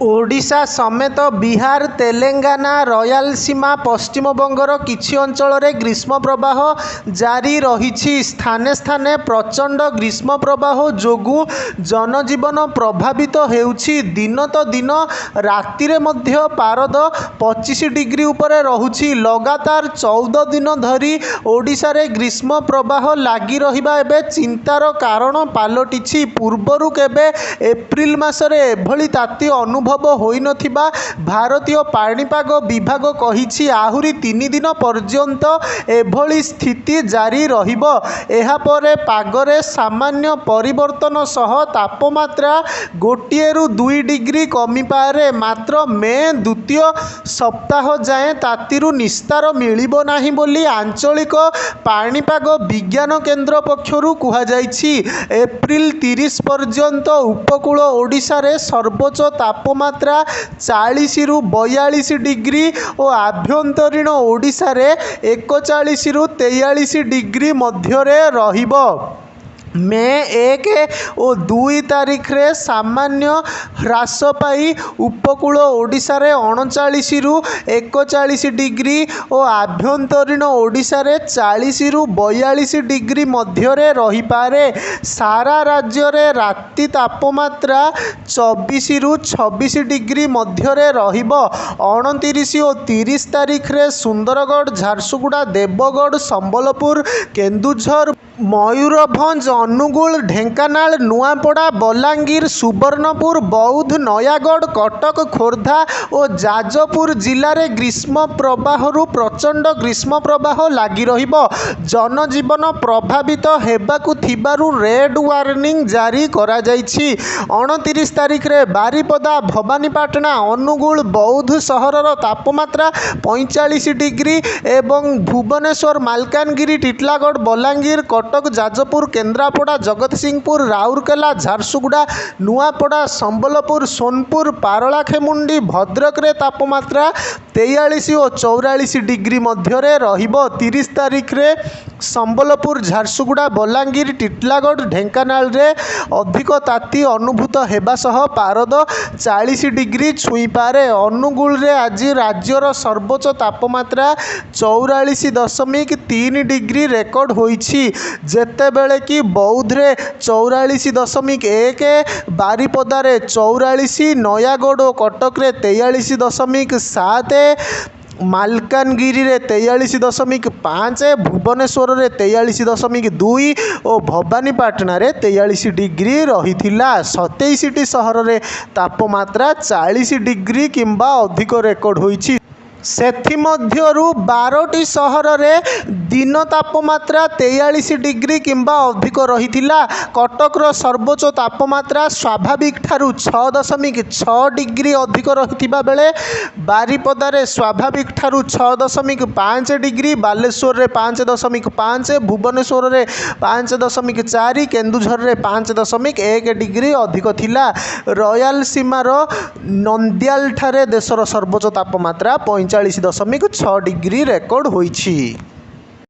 ओडिशा समेत बिहार तेलेंगाना रयालसीमा पश्चिमबंगर किछि अंचल ग्रीष्म प्रवाह जारी रही। स्थाने स्थाने प्रचंड ग्रीष्म प्रवाह जोगु जनजीवन प्रभावित होउछि। दिन तो दिन रातिरे मध्य पारद 25 डिग्री उपरे रहुछि। लगातार 14 दिन धरी ओडिशा रे ग्रीष्म प्रवाह लागी रहिबा एबे चिंतार कारण पालटिछि। पूर्वरु केबे एप्रिल मासरे एभली ताती अनुभव होई नथिबा भारतीय पाणीपाग विभाग कहिछि। आहुरी 3 दिन पर्यंत एभली स्थिति जारी रहिबो। एहा परे पागरे सामान्य परिवर्तन सह तापमात्रा 1 रु 2 डिग्री कमी पारे। मात्र मे द्वितीय सप्ताह जाए तातीरु निस्तार मिलिबो नाही बोली आंचलिक पाणीपाग विज्ञान केन्द्र पक्षरु कुहा जाइछि। एप्रिल 30 पर्यंत उपकूल ओडिशा रे सर्वोच्च तापमात्रा 40 रु 42 डिग्री और आभ्यंतरीण ओडिशा रे 41 रु 43 डिग्री मध्यरे रहिबो। मे 1 और 2 तारीख रे सामान्य ह्रास पाई उपकूल ओडिशा रे 39 रु 41 डिग्री और आभ्यंतरीण ओडिशा रे 40 रु 42 डिग्री मध्यरे रही पारे। सारा राज्य रे राति तापमात्रा 24 रु 26 डिग्री मध्यरे रहिबो। 29 और 30 तारीख रे सुंदरगढ़ झारसुगुड़ा देवगढ़ संबलपुर केन्दुझर मयूरभंज अनुगुल ढेंकानाल नुआपड़ा बलांगीर सुवर्णपुर बौद्ध नयागढ़ कटक खोर्धा और जाजपुर जिले में ग्रीष्म प्रवाहरु प्रचंड ग्रीष्म प्रवाह लागी रहिबो। जनजीवन प्रभावित हेबाकु थिबारु रेड वार्निंग जारी करा जाइछि। 29 तारीख रे बारिपदा भवानीपाटना अनुगुल बौद्ध सहरर तापमात्रा 45 डिग्री एवं भुवनेश्वर मालकानगिरी टिटलागढ़ बलांगीर कटक जाजपुर केन्द्रापड़ा जगतसिंहपुर राउरकेला झारसुगुड़ा नुआपड़ा संबलपुर सोनपुर पारलाखेमुंडी भद्रक रे तापमात्रा 43 और 44 डिग्री मध्यरे रहिबो। 30 तारीख रे संबलपुर झारसुगुड़ा बलांगीर टिटलागढ़ ढेंकानाल रे अधिक ताती अनुभूत हेबा सह पारद 40 डिग्री छुई पारे। अनुगुल रे आज राज्यर सर्वोच्च तापमात्रा 44.3 डिग्री रेकर्ड होईछि। जेतेबेले कि बौद्ध रे 44.1, बारिपदा रे 44, नयागढ़ और कटक रे 43.7, मालकानगिरी रे 43.5, भुवनेश्वर रे 43.2 और भवानीपाटना रे 43 डिग्री रहिथिला। 27टी सहर रे तापमात्रा 40 डिग्री किंबा अधिक रेकर्ड होईछि। सेथिमध्यरु 12टी सहर रे दिन तापमात्रा 43 डिग्री किंबा अधिक रहिथिला। कटकर सर्वोच्च तापमात्रा स्वाभाविक ठारू 6.6 डिग्री अधिक रहिथिबा बेले बारिपदा रे स्वाभाविक ठारू 6.5 डिग्री, बालेश्वर रे 5.5, भुवनेश्वर रे 5.4, केन्दुझर रे 5.1 डिग्री अधिक थिला। रयालसीमार नंदियाल ठारे देशर सर्वोच्च तापमात्रा 45.6 डिग्री रेकर्ड होईछि।